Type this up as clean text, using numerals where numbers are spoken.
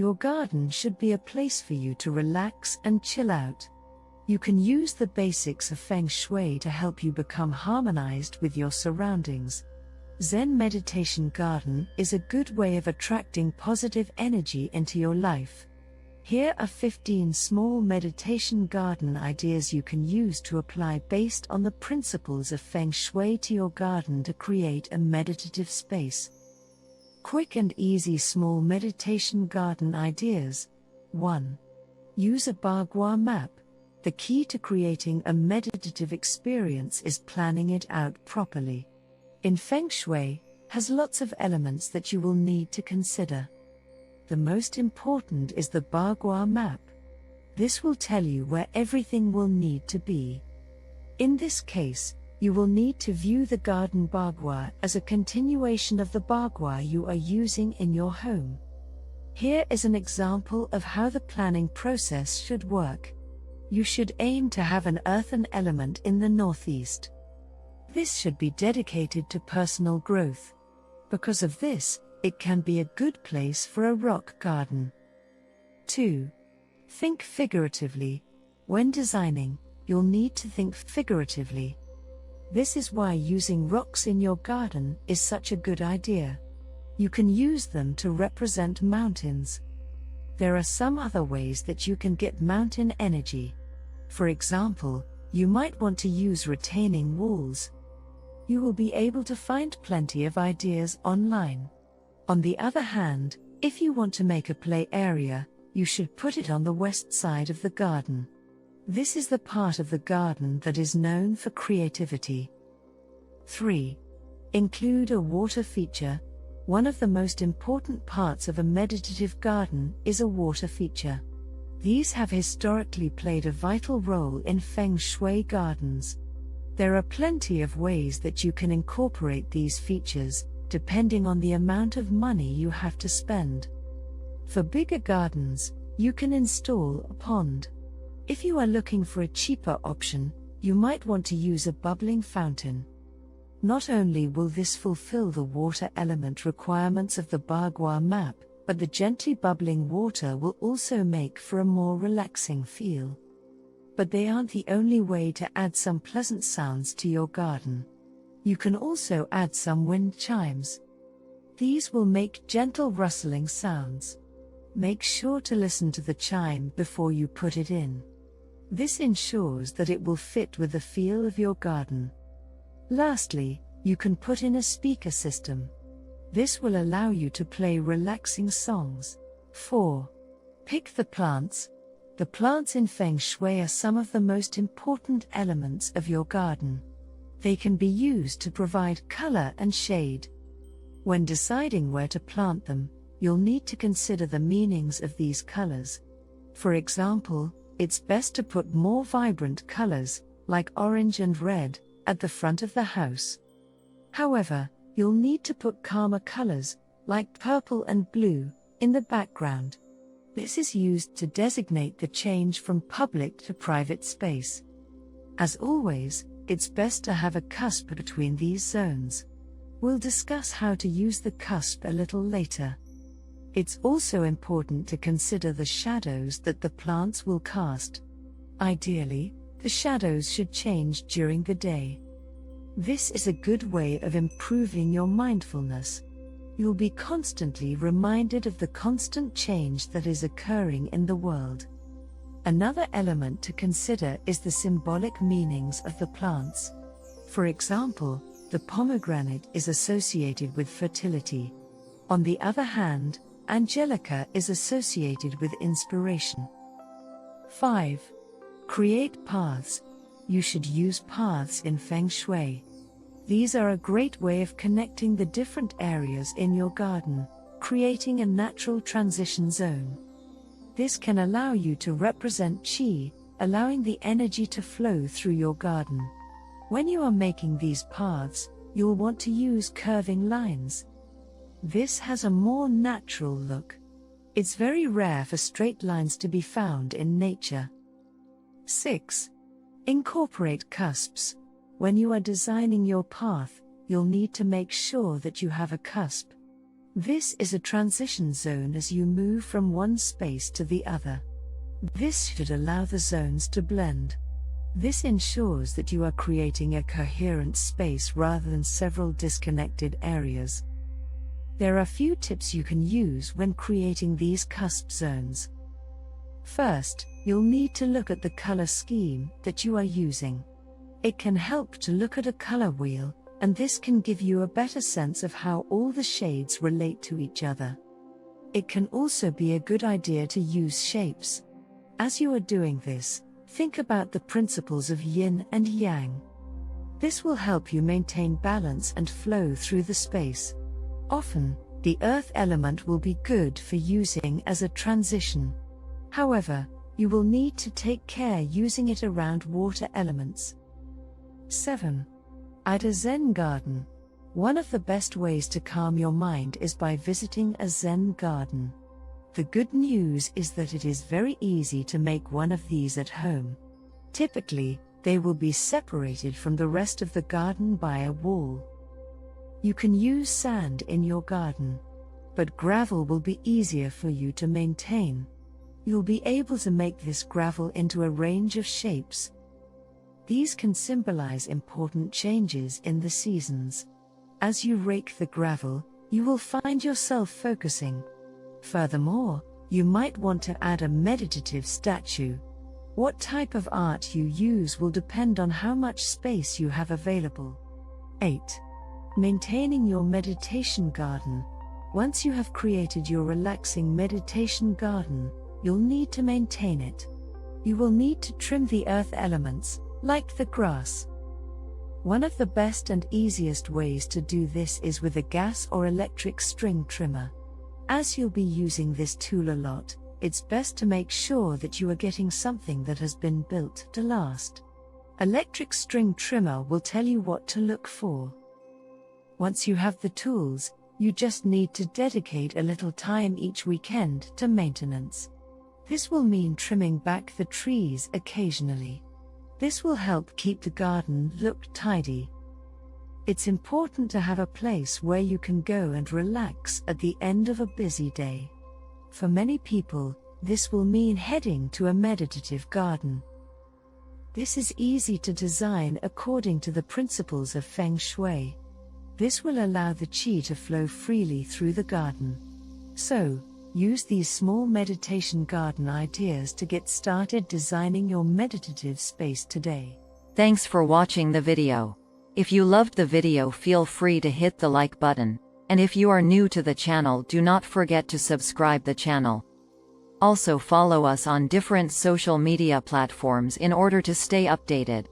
Your garden should be a place for you to relax and chill out. You can use the basics of Feng Shui to help you become harmonized with your surroundings. Zen Meditation Garden is a good way of attracting positive energy into your life. Here are 15 small meditation garden ideas you can use to apply based on the principles of Feng Shui to your garden to create a meditative space. Quick and easy small meditation garden ideas. 1. Use a Bagua Map. The key to creating a meditative experience is planning it out properly. In Feng Shui, has lots of elements that you will need to consider. The most important is the Bagua Map. This will tell you where everything will need to be. In this case, you will need to view the garden Bagua as a continuation of the Bagua you are using in your home. Here is an example of how the planning process should work. You should aim to have an earthen element in the northeast. This should be dedicated to personal growth. Because of this, it can be a good place for a rock garden. 2. Think figuratively. When designing, you'll need to think figuratively. This is why using rocks in your garden is such a good idea. You can use them to represent mountains. There are some other ways that you can get mountain energy. For example, you might want to use retaining walls. You will be able to find plenty of ideas online. On the other hand, if you want to make a play area, you should put it on the west side of the garden. This is the part of the garden that is known for creativity. 3. Include a water feature. One of the most important parts of a meditative garden is a water feature. These have historically played a vital role in Feng Shui gardens. There are plenty of ways that you can incorporate these features, depending on the amount of money you have to spend. For bigger gardens, you can install a pond. If you are looking for a cheaper option, you might want to use a bubbling fountain. Not only will this fulfill the water element requirements of the Bagua Map, but the gently bubbling water will also make for a more relaxing feel. But they aren't the only way to add some pleasant sounds to your garden. You can also add some wind chimes. These will make gentle rustling sounds. Make sure to listen to the chime before you put it in. This ensures that it will fit with the feel of your garden. Lastly, you can put in a speaker system. This will allow you to play relaxing songs. 4. Pick the plants. The plants in Feng Shui are some of the most important elements of your garden. They can be used to provide color and shade. When deciding where to plant them, you'll need to consider the meanings of these colors. For example, it's best to put more vibrant colors, like orange and red, at the front of the house. However, you'll need to put calmer colors, like purple and blue, in the background. This is used to designate the change from public to private space. As always, it's best to have a cusp between these zones. We'll discuss how to use the cusp a little later. It's also important to consider the shadows that the plants will cast. Ideally, the shadows should change during the day. This is a good way of improving your mindfulness. You'll be constantly reminded of the constant change that is occurring in the world. Another element to consider is the symbolic meanings of the plants. For example, the pomegranate is associated with fertility. On the other hand, Angelica is associated with inspiration. 5. Create paths. You should use paths in Feng Shui. These are a great way of connecting the different areas in your garden, creating a natural transition zone. This can allow you to represent qi, allowing the energy to flow through your garden. When you are making these paths, you'll want to use curving lines. This has a more natural look. It's very rare for straight lines to be found in nature. 6. Incorporate cusps. When you are designing your path, you'll need to make sure that you have a cusp. This is a transition zone as you move from one space to the other. This should allow the zones to blend. This ensures that you are creating a coherent space rather than several disconnected areas. There are a few tips you can use when creating these cusp zones. First, you'll need to look at the color scheme that you are using. It can help to look at a color wheel, and this can give you a better sense of how all the shades relate to each other. It can also be a good idea to use shapes. As you are doing this, think about the principles of yin and yang. This will help you maintain balance and flow through the space. Often, the earth element will be good for using as a transition. However, you will need to take care using it around water elements. 7. At A Zen Garden. One of the best ways to calm your mind is by visiting a Zen garden. The good news is that it is very easy to make one of these at home. Typically, they will be separated from the rest of the garden by a wall. You can use sand in your garden, but gravel will be easier for you to maintain. You'll be able to make this gravel into a range of shapes. These can symbolize important changes in the seasons. As you rake the gravel, you will find yourself focusing. Furthermore, you might want to add a meditative statue. What type of art you use will depend on how much space you have available. 8. Maintaining your meditation garden. Once you have created your relaxing meditation garden, you'll need to maintain it. You will need to trim the earth elements, like the grass. One of the best and easiest ways to do this is with a gas or electric string trimmer. As you'll be using this tool a lot, it's best to make sure that you are getting something that has been built to last. Electric string trimmer will tell you what to look for. Once you have the tools, you just need to dedicate a little time each weekend to maintenance. This will mean trimming back the trees occasionally. This will help keep the garden look tidy. It's important to have a place where you can go and relax at the end of a busy day. For many people, this will mean heading to a meditative garden. This is easy to design according to the principles of Feng Shui. This will allow the qi to flow freely through the garden. So, use these small meditation garden ideas to get started designing your meditative space today. Thanks for watching the video. If you loved the video, feel free to hit the like button. And if you are new to the channel, do not forget to subscribe the channel. Also follow us on different social media platforms in order to stay updated.